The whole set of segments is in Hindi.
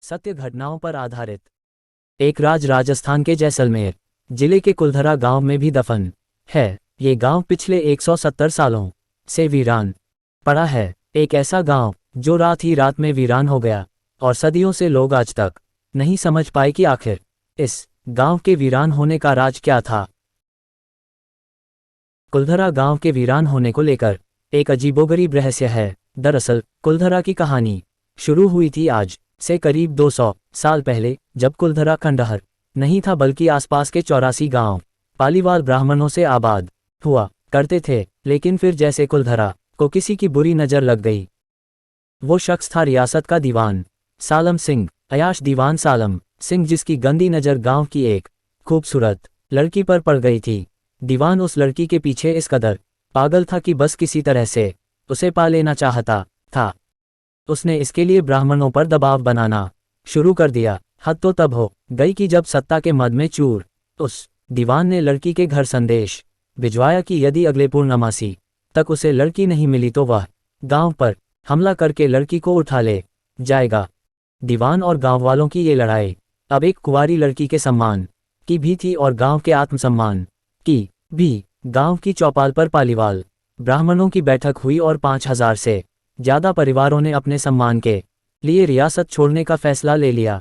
सत्य घटनाओं पर आधारित। एक राजस्थान के जैसलमेर जिले के कुलधरा गांव में भी दफन है। ये गांव पिछले 170 सालों से वीरान पड़ा है। एक ऐसा गांव जो रात ही रात में वीरान हो गया और सदियों से लोग आज तक नहीं समझ पाए कि आखिर इस गांव के वीरान होने का राज क्या था। कुलधरा गांव के वीरान होने को लेकर एक अजीबोगरीब रहस्य है। दरअसल कुलधरा की कहानी शुरू हुई थी आज से करीब 200 साल पहले, जब कुलधरा खंडहर नहीं था बल्कि आसपास के 84 गांव पालीवाल ब्राह्मणों से आबाद हुआ करते थे। लेकिन फिर जैसे कुलधरा को किसी की बुरी नज़र लग गई। वो शख्स था रियासत का दीवान सालम सिंह, अयाश दीवान सालम सिंह, जिसकी गंदी नज़र गांव की एक खूबसूरत लड़की पर पड़ गई थी। दीवान उस लड़की के पीछे इस कदर पागल था कि बस किसी तरह से उसे पा लेना चाहता था। उसने इसके लिए ब्राह्मणों पर दबाव बनाना शुरू कर दिया। हद तो तब हो गई कि जब सत्ता के मद में चूर उस दीवान ने लड़की के घर संदेश भिजवाया कि यदि अगले पूर्णमासी तक उसे लड़की नहीं मिली तो वह गांव पर हमला करके लड़की को उठा ले जाएगा। दीवान और गांव वालों की ये लड़ाई अब एक कुंवारी लड़की के सम्मान की भी थी और गांव के आत्मसम्मान की भी। गांव की चौपाल पर पालीवाल ब्राह्मणों की बैठक हुई और 5000 से ज्यादा परिवारों ने अपने सम्मान के लिए रियासत छोड़ने का फैसला ले लिया।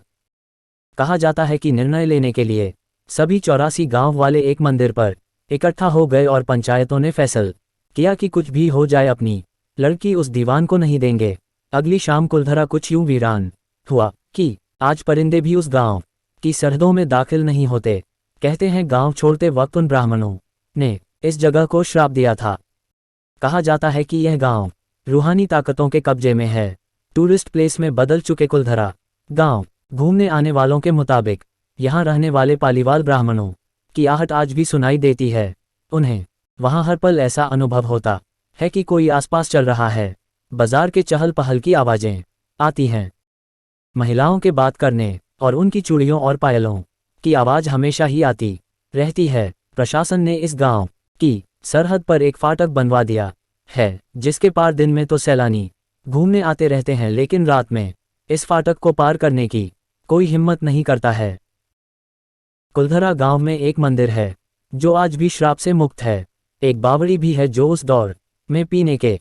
कहा जाता है कि निर्णय लेने के लिए सभी 84 गांव वाले एक मंदिर पर इकट्ठा हो गए और पंचायतों ने फैसला किया कि कुछ भी हो जाए अपनी लड़की उस दीवान को नहीं देंगे। अगली शाम कुलधरा कुछ यूं वीरान हुआ कि आज परिंदे भी उस गांव की सरहदों में दाखिल नहीं होते। कहते हैं गांव छोड़ते वक्त उन ब्राह्मणों ने इस जगह को श्राप दिया था। कहा जाता है कि यह गांव रूहानी ताकतों के कब्जे में है। टूरिस्ट प्लेस में बदल चुके कुलधरा गांव घूमने आने वालों के मुताबिक यहां रहने वाले पालीवाल ब्राह्मणों की आहट आज भी सुनाई देती है। उन्हें वहां हर पल ऐसा अनुभव होता है कि कोई आसपास चल रहा है। बाजार के चहल पहल की आवाजें आती हैं, महिलाओं के बात करने और उनकी चूड़ियों और पायलों की आवाज हमेशा ही आती रहती है। प्रशासन ने इस गांव की सरहद पर एक फाटक बनवा दिया है, जिसके पार दिन में तो सैलानी घूमने आते रहते हैं, लेकिन रात में इस फाटक को पार करने की कोई हिम्मत नहीं करता है। कुलधरा गांव में एक मंदिर है जो आज भी श्राप से मुक्त है। एक बावड़ी भी है जो उस दौर में पीने के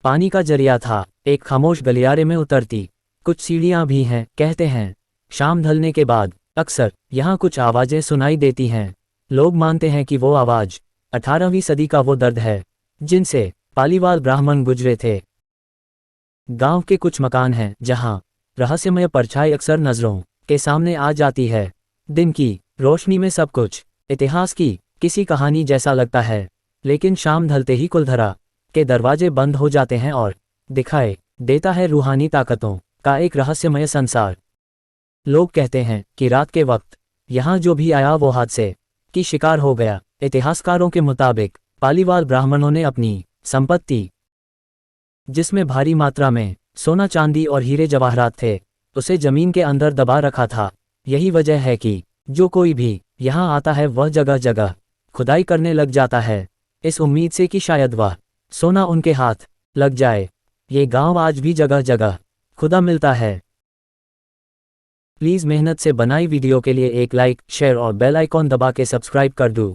पानी का जरिया था। एक खामोश गलियारे में उतरती कुछ सीढ़ियां भी हैं। कहते हैं शाम ढलने के बाद अक्सर यहाँ कुछ आवाजें सुनाई देती हैं। लोग मानते हैं कि वो आवाज 18वीं सदी का वो दर्द है जिनसे पालीवाल ब्राह्मण गुजरे थे। गांव के कुछ मकान हैं जहां रहस्यमय परछाई अक्सर नजरों के सामने आ जाती है। दिन की रोशनी में सब कुछ इतिहास की किसी कहानी जैसा लगता है, लेकिन शाम ढलते ही कुलधरा के दरवाजे बंद हो जाते हैं और दिखाई देता है रूहानी ताकतों का एक रहस्यमय संसार। लोग कहते हैं कि रात के वक्त यहाँ जो भी आया वो हादसे की शिकार हो गया। इतिहासकारों के मुताबिक पालीवाल ब्राह्मणों ने अपनी संपत्ति, जिसमें भारी मात्रा में सोना चांदी और हीरे जवाहरात थे, उसे जमीन के अंदर दबा रखा था। यही वजह है कि जो कोई भी यहाँ आता है वह जगह जगह खुदाई करने लग जाता है, इस उम्मीद से कि शायद वह सोना उनके हाथ लग जाए। ये गांव आज भी जगह जगह खुदा मिलता है। प्लीज़ मेहनत से बनाई वीडियो के लिए एक लाइक, शेयर और बेल आइकॉन दबा के सब्सक्राइब कर दूँ।